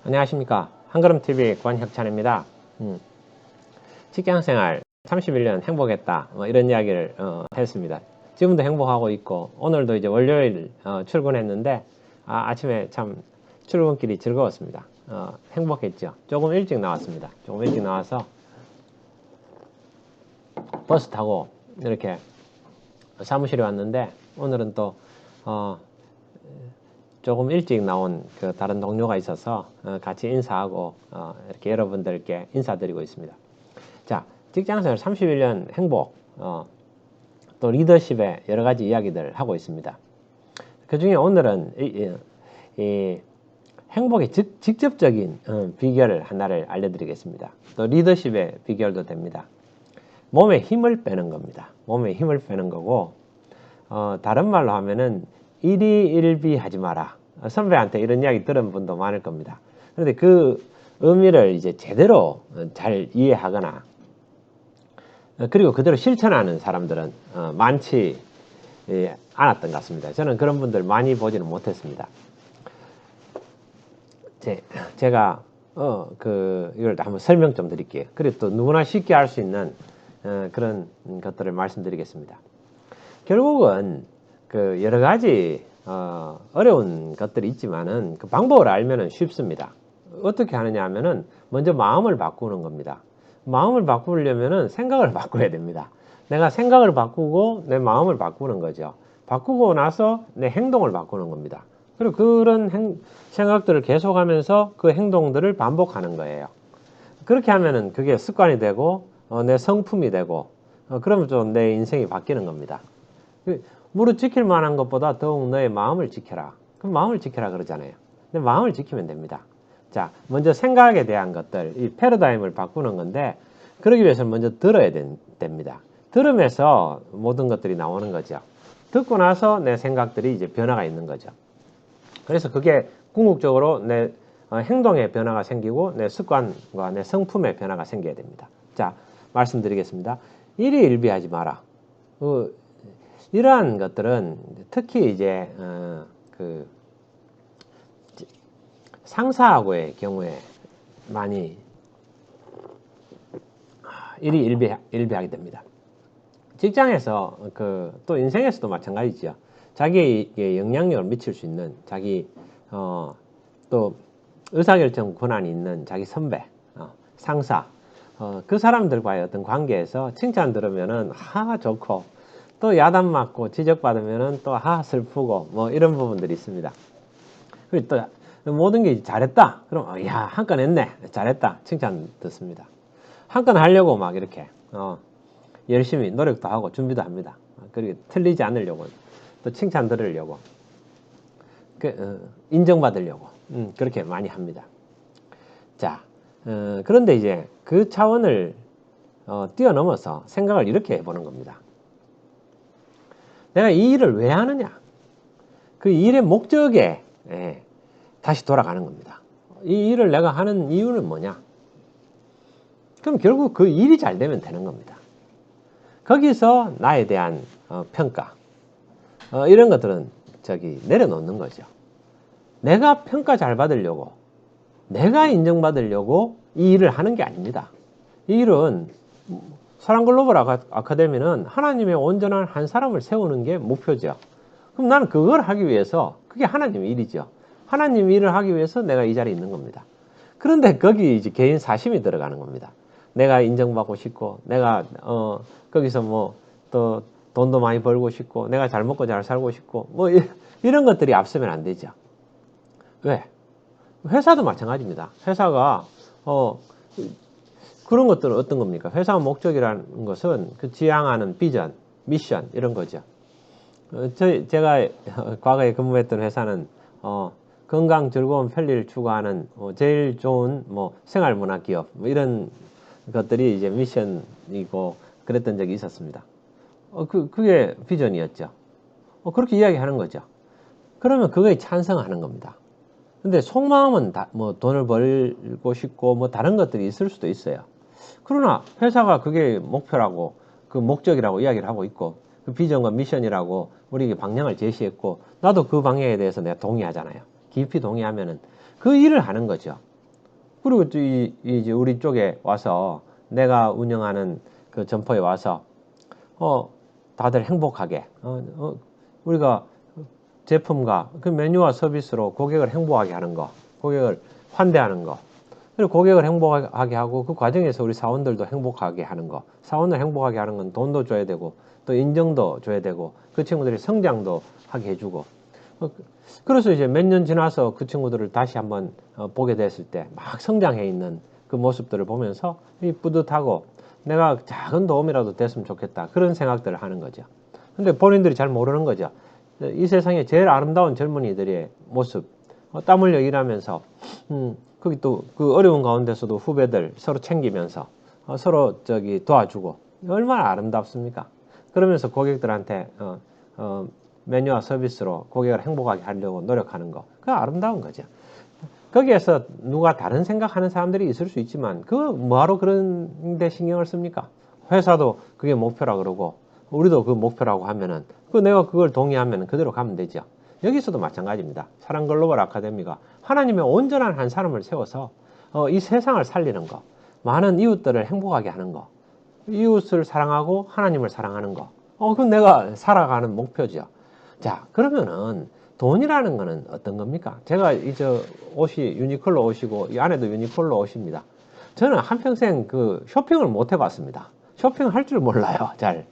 안녕하십니까. 한걸음TV 권혁찬입니다. 직장생활 31년 행복했다 이런 이야기를 했습니다. 지금도 행복하고 있고 오늘도 이제 월요일 출근했는데 아침에 참 출근길이 즐거웠습니다. 행복했죠. 조금 일찍 나왔습니다. 조금 일찍 나와서 버스 타고 이렇게 사무실에 왔는데 오늘은 또 조금 일찍 나온 그 다른 동료가 있어서 같이 인사하고 이렇게 여러분들께 인사드리고 있습니다. 자, 직장생활 31년 행복, 또 리더십의 여러 가지 이야기들 하고 있습니다. 그 중에 오늘은 이 행복의 직접적인 비결 하나를 알려드리겠습니다. 또 리더십의 비결도 됩니다. 몸에 힘을 빼는 겁니다. 몸에 힘을 빼는 거고, 다른 말로 하면은 일희일비 하지 마라. 선배한테 이런 이야기 들은 분도 많을 겁니다. 그런데 그 의미를 이제 제대로 잘 이해하거나 그리고 그대로 실천하는 사람들은 많지 않았던 것 같습니다. 저는 그런 분들 많이 보지는 못했습니다. 제가 이걸 한번 설명 좀 드릴게요. 그리고 또 누구나 쉽게 할 수 있는 그런 것들을 말씀드리겠습니다. 결국은 그 여러 가지 어려운 것들이 있지만은 그 방법을 알면은 쉽습니다. 어떻게 하느냐 하면은 먼저 마음을 바꾸는 겁니다. 마음을 바꾸려면은 생각을 바꿔야 됩니다. 내가 생각을 바꾸고 내 마음을 바꾸는 거죠. 바꾸고 나서 내 행동을 바꾸는 겁니다. 그리고 그런 생각들을 계속하면서 그 행동들을 반복하는 거예요. 그렇게 하면은 그게 습관이 되고 내 성품이 되고 그러면 좀 내 인생이 바뀌는 겁니다. 무릇 지킬 만한 것보다 더욱 너의 마음을 지켜라. 그럼 마음을 지켜라 그러잖아요. 근데 마음을 지키면 됩니다. 자, 먼저 생각에 대한 것들, 이 패러다임을 바꾸는 건데, 그러기 위해서는 먼저 들어야 됩니다. 들으면서 모든 것들이 나오는 거죠. 듣고 나서 내 생각들이 이제 변화가 있는 거죠. 그래서 그게 궁극적으로 내 행동에 변화가 생기고 내 습관과 내 성품에 변화가 생겨야 됩니다. 자, 말씀드리겠습니다. 일희일비하지 마라. 이러한 것들은 특히 이제 상사하고의 경우에 많이 일희일비하게 됩니다. 직장에서 또 인생에서도 마찬가지죠. 자기에게 영향력을 미칠 수 있는 자기 또 의사결정 권한이 있는 자기 선배, 상사, 그 사람들과의 어떤 관계에서 칭찬 들으면은 좋고 또 야단 맞고 지적받으면은 또 슬프고 뭐 이런 부분들이 있습니다. 그리고 또 모든 게 잘했다. 그럼 야, 한 건 했네. 잘했다. 칭찬 듣습니다. 한 건 하려고 막 이렇게 열심히 노력도 하고 준비도 합니다. 그리고 틀리지 않으려고 또 칭찬 들으려고 인정받으려고 그렇게 많이 합니다. 자, 그런데 이제 그 차원을 뛰어넘어서 생각을 이렇게 해보는 겁니다. 내가 이 일을 왜 하느냐? 그 일의 목적에 다시 돌아가는 겁니다. 이 일을 내가 하는 이유는 뭐냐? 그럼 결국 그 일이 잘 되면 되는 겁니다. 거기서 나에 대한 평가 이런 것들은 내려놓는 거죠. 내가 평가 잘 받으려고 내가 인정받으려고 이 일을 하는 게 아닙니다. 이 일은 사랑글로벌 아카데미는 하나님의 온전한 한 사람을 세우는 게 목표죠. 그럼 나는 그걸 하기 위해서 그게 하나님의 일이죠. 하나님 일을 하기 위해서 내가 이 자리에 있는 겁니다. 그런데 거기 이제 개인 사심이 들어가는 겁니다. 내가 인정받고 싶고 내가 거기서 뭐 또 돈도 많이 벌고 싶고 내가 잘 먹고 잘 살고 싶고 뭐 이런 것들이 앞서면 안 되죠. 왜? 회사도 마찬가지입니다. 회사가 그런 것들은 어떤 겁니까? 회사 목적이라는 것은 그 지향하는 비전, 미션 이런 거죠. 제가 과거에 근무했던 회사는 건강, 즐거운, 편리를 추구하는 제일 좋은 생활문화 기업 이런 것들이 이제 미션이고 그랬던 적이 있었습니다. 그게 비전이었죠. 그렇게 이야기하는 거죠. 그러면 그거에 찬성하는 겁니다. 근데 속마음은 돈을 벌고 싶고 다른 것들이 있을 수도 있어요. 그러나 회사가 그게 목표라고 그 목적이라고 이야기를 하고 있고 그 비전과 미션이라고 우리에게 방향을 제시했고 나도 그 방향에 대해서 내가 동의하잖아요. 깊이 동의하면은 그 일을 하는 거죠. 그리고 이제 우리 쪽에 와서 내가 운영하는 그 점포에 와서 다들 행복하게 우리가 제품과 그 메뉴와 서비스로 고객을 행복하게 하는 거, 고객을 환대하는 거, 그리고 고객을 행복하게 하고 그 과정에서 우리 사원들도 행복하게 하는 거, 사원을 행복하게 하는 건 돈도 줘야 되고 또 인정도 줘야 되고 그 친구들이 성장도 하게 해주고 그래서 이제 몇 년 지나서 그 친구들을 다시 한번 보게 됐을 때 막 성장해 있는 그 모습들을 보면서 뿌듯하고 내가 작은 도움이라도 됐으면 좋겠다 그런 생각들을 하는 거죠. 근데 본인들이 잘 모르는 거죠. 이 세상에 제일 아름다운 젊은이들의 모습, 땀 흘려 일하면서 거기 또 그 어려운 가운데서도 후배들 서로 챙기면서 서로 도와주고 얼마나 아름답습니까? 그러면서 고객들한테 메뉴와 서비스로 고객을 행복하게 하려고 노력하는 거, 그거 아름다운 거죠. 거기에서 누가 다른 생각하는 사람들이 있을 수 있지만 그 뭐하러 그런 데 신경을 씁니까? 회사도 그게 목표라 그러고 우리도 그 목표라고 하면은 내가 그걸 동의하면 그대로 가면 되죠. 여기서도 마찬가지입니다. 사랑 글로벌 아카데미가 하나님의 온전한 한 사람을 세워서 이 세상을 살리는 거, 많은 이웃들을 행복하게 하는 거, 이웃을 사랑하고 하나님을 사랑하는 거, 그건 내가 살아가는 목표죠. 자, 그러면은 돈이라는 거는 어떤 겁니까? 제가 이제 옷이 유니클로 옷이고 이 안에도 유니클로 옷입니다. 저는 한평생 그 쇼핑을 못 해봤습니다. 쇼핑을 할 줄 몰라요. 잘.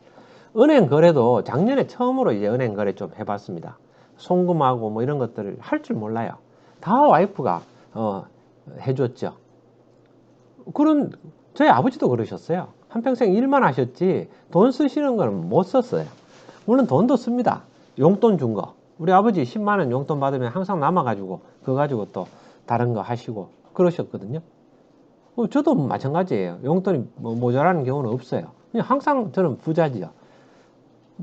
은행 거래도 작년에 처음으로 이제 은행 거래 좀 해봤습니다. 송금하고 뭐 이런 것들을 할 줄 몰라요. 다 와이프가 해줬죠. 저희 아버지도 그러셨어요. 한평생 일만 하셨지 돈 쓰시는 거는 못 썼어요. 물론 돈도 씁니다. 용돈 준 거. 우리 아버지 10만 원 용돈 받으면 항상 남아가지고 그거 가지고 또 다른 거 하시고 그러셨거든요. 저도 마찬가지예요. 용돈이 모자라는 경우는 없어요. 그냥 항상 저는 부자지요.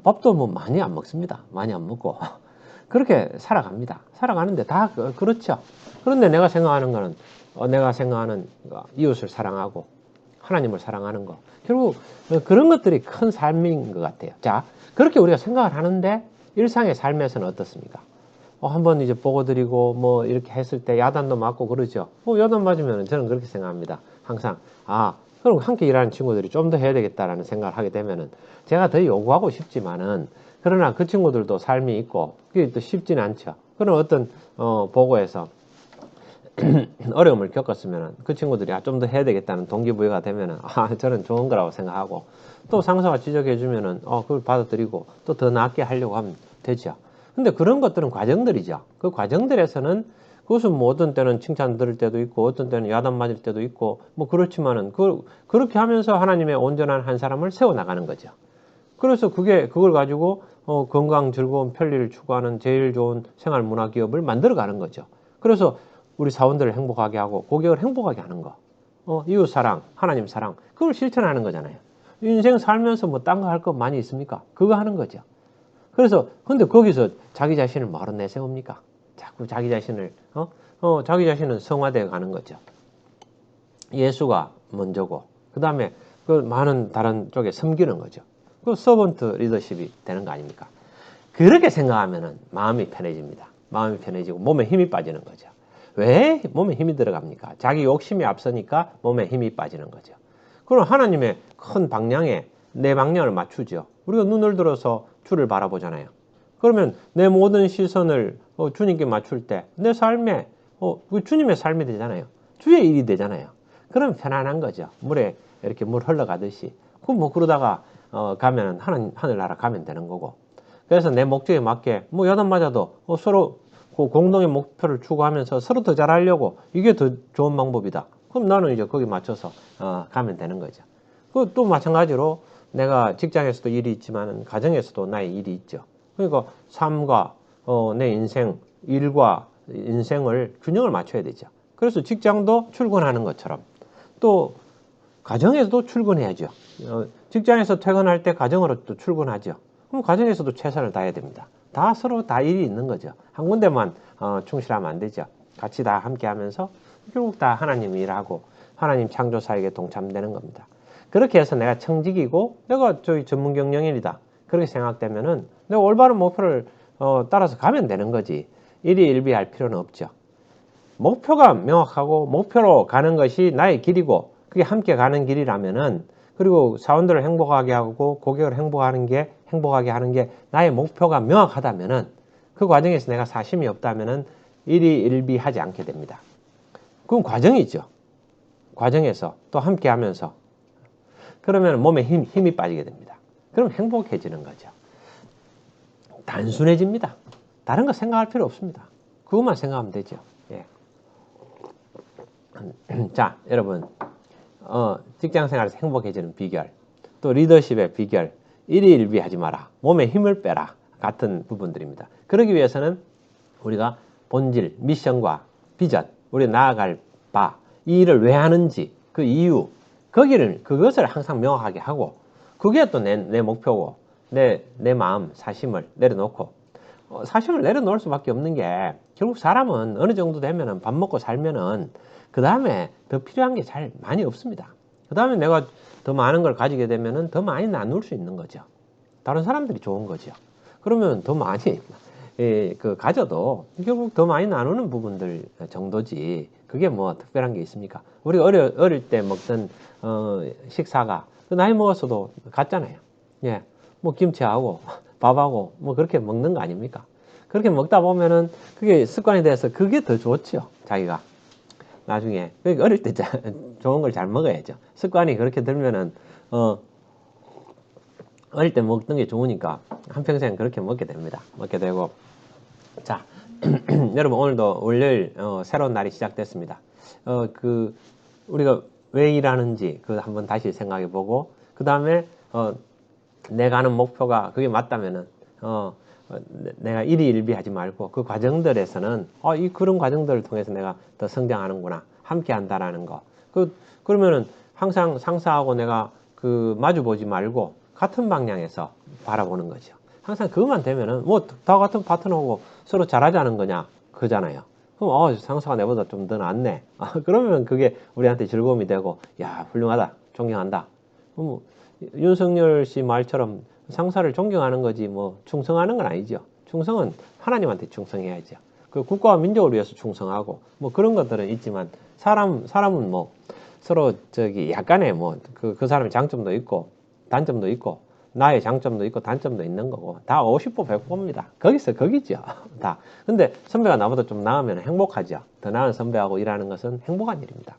밥도 뭐 많이 안 먹습니다. 많이 안 먹고 그렇게 살아갑니다. 살아가는데 다 그렇죠. 그런데 내가 생각하는 거는 내가 생각하는 이웃을 사랑하고 하나님을 사랑하는 거, 결국 그런 것들이 큰 삶인 것 같아요. 자, 그렇게 우리가 생각을 하는데 일상의 삶에서는 어떻습니까? 한번 이제 보고 드리고 뭐 이렇게 했을 때 야단도 맞고 그러죠. 야단 맞으면 저는 그렇게 생각합니다. 항상 그럼 함께 일하는 친구들이 좀 더 해야 되겠다라는 생각을 하게 되면은 제가 더 요구하고 싶지만은 그러나 그 친구들도 삶이 있고 그게 또 쉽지는 않죠. 그런 어떤 보고에서 어려움을 겪었으면 그 친구들이 좀 더 해야 되겠다는 동기부여가 되면은 저는 좋은 거라고 생각하고 또 상사가 지적해 주면은 그걸 받아들이고 또 더 낫게 하려고 하면 되죠. 근데 그런 것들은 과정들이죠. 그 과정들에서는 그것은 뭐 어떤 때는 칭찬 들을 때도 있고 어떤 때는 야단 맞을 때도 있고 뭐 그렇지만은 그렇게 하면서 하나님의 온전한 한 사람을 세워 나가는 거죠. 그래서 그걸 가지고 건강, 즐거움, 편리를 추구하는 제일 좋은 생활 문화 기업을 만들어 가는 거죠. 그래서 우리 사원들을 행복하게 하고 고객을 행복하게 하는 거, 이웃 사랑, 하나님 사랑, 그걸 실천하는 거잖아요. 인생 살면서 뭐 딴 거 할 거 많이 있습니까? 그거 하는 거죠. 그래서 근데 거기서 자기 자신을 뭐로 내세웁니까? 자꾸 자기 자신을 자기 자신은 성화되어 가는 거죠. 예수가 먼저고 그 다음에 그 많은 다른 쪽에 섬기는 거죠. 그 서번트 리더십이 되는 거 아닙니까? 그렇게 생각하면은 마음이 편해집니다. 마음이 편해지고 몸에 힘이 빠지는 거죠. 왜 몸에 힘이 들어갑니까? 자기 욕심이 앞서니까 몸에 힘이 빠지는 거죠. 그럼 하나님의 큰 방향에 내 방향을 맞추죠. 우리가 눈을 들어서 주를 바라보잖아요. 그러면 내 모든 시선을 주님께 맞출 때 내 삶에 주님의 삶이 되잖아요. 주의 일이 되잖아요. 그럼 편안한 거죠. 물에 이렇게 물 흘러가듯이. 그러다가 가면 하늘나라 가면 되는 거고. 그래서 내 목적에 맞게 야단 맞아도 서로 그 공동의 목표를 추구하면서 서로 더 잘하려고 이게 더 좋은 방법이다. 그럼 나는 이제 거기 맞춰서 가면 되는 거죠. 또 마찬가지로 내가 직장에서도 일이 있지만 가정에서도 나의 일이 있죠. 그러니까 삶과 내 인생, 일과 인생을 균형을 맞춰야 되죠. 그래서 직장도 출근하는 것처럼 또 가정에서도 출근해야죠. 직장에서 퇴근할 때 가정으로 또 출근하죠. 그럼 가정에서도 최선을 다해야 됩니다. 다 서로 다 일이 있는 거죠. 한 군데만 충실하면 안 되죠. 같이 다 함께 하면서 결국 다 하나님 일하고 하나님 창조사에게 동참되는 겁니다. 그렇게 해서 내가 청직이고 내가 저희 전문 경영인이다. 그렇게 생각되면은 내가 올바른 목표를 따라서 가면 되는 거지. 일희일비할 필요는 없죠. 목표가 명확하고 목표로 가는 것이 나의 길이고 그게 함께 가는 길이라면은 그리고 사원들을 행복하게 하고 고객을 행복하게 하는 게 나의 목표가 명확하다면은 그 과정에서 내가 사심이 없다면은 일희일비하지 않게 됩니다. 그건 과정이죠. 과정에서 또 함께 하면서 그러면 몸에 힘이 빠지게 됩니다. 그럼 행복해지는 거죠. 단순해집니다. 다른 거 생각할 필요 없습니다. 그것만 생각하면 되죠. 예. 자, 여러분, 직장 생활에서 행복해지는 비결, 또 리더십의 비결, 일희일비하지 마라, 몸에 힘을 빼라 같은 부분들입니다. 그러기 위해서는 우리가 본질, 미션과 비전, 우리 나아갈 바, 이 일을 왜 하는지, 그 이유, 그것을 항상 명확하게 하고, 그게 또 내 목표고, 내 마음, 사심을 내려놓고, 사심을 내려놓을 수밖에 없는 게, 결국 사람은 어느 정도 되면은 밥 먹고 살면은, 그 다음에 더 필요한 게 잘 많이 없습니다. 그 다음에 내가 더 많은 걸 가지게 되면은 더 많이 나눌 수 있는 거죠. 다른 사람들이 좋은 거죠. 그러면 더 많이, 가져도 결국 더 많이 나누는 부분들 정도지, 그게 뭐 특별한 게 있습니까? 우리가 어릴 때 먹던, 식사가, 그 나이 먹었어도 같잖아요. 예. 뭐 김치하고 밥하고 뭐 그렇게 먹는 거 아닙니까? 그렇게 먹다 보면은 그게 습관이 돼서 그게 더 좋죠. 자기가. 나중에. 그러니까 어릴 때 좋은 걸 잘 먹어야죠. 습관이 그렇게 들면은, 어릴 때 먹던 게 좋으니까 한평생 그렇게 먹게 됩니다. 먹게 되고. 자, 여러분 오늘도 월요일, 새로운 날이 시작됐습니다. 우리가 왜 일하는지 그 한번 다시 생각해 보고, 그 다음에, 내가 하는 목표가 그게 맞다면은, 내가 일희일비하지 말고 그 과정들에서는 그런 과정들을 통해서 내가 더 성장하는구나, 함께 한다라는 거. 그러면은 항상 상사하고 내가 마주 보지 말고 같은 방향에서 바라보는 거죠. 항상 그것만 되면은 뭐 다 같은 파트너고 서로 잘하자는 거냐 그잖아요. 그럼 상사가 내보다 좀 더 낫네. 그러면 그게 우리한테 즐거움이 되고, 야, 훌륭하다, 존경한다. 윤석열 씨 말처럼 상사를 존경하는 거지 뭐 충성하는 건 아니죠. 충성은 하나님한테 충성해야죠. 그 국가와 민족을 위해서 충성하고 뭐 그런 것들은 있지만 사람은 뭐 서로 약간의 뭐 그 사람의 장점도 있고 단점도 있고 나의 장점도 있고 단점도 있는 거고 다 50보 100보입니다. 거기죠. 다. 근데 선배가 나보다 좀 나으면 행복하죠. 더 나은 선배하고 일하는 것은 행복한 일입니다.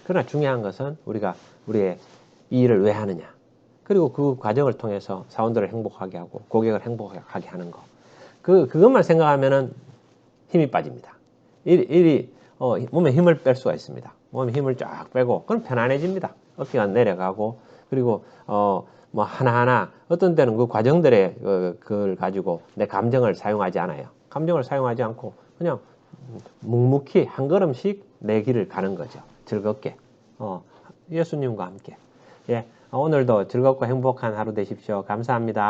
그러나 중요한 것은 우리가 우리의 이 일을 왜 하느냐. 그리고 그 과정을 통해서 사원들을 행복하게 하고 고객을 행복하게 하는 거. 그것만 생각하면은 힘이 빠집니다. 몸에 힘을 뺄 수가 있습니다. 몸에 힘을 쫙 빼고 그럼 편안해집니다. 어깨가 내려가고 그리고 뭐 하나하나 어떤 때는 그 과정들에 그걸 가지고 내 감정을 사용하지 않아요. 감정을 사용하지 않고 그냥 묵묵히 한 걸음씩 내 길을 가는 거죠. 즐겁게. 예수님과 함께. 예. 오늘도 즐겁고 행복한 하루 되십시오. 감사합니다.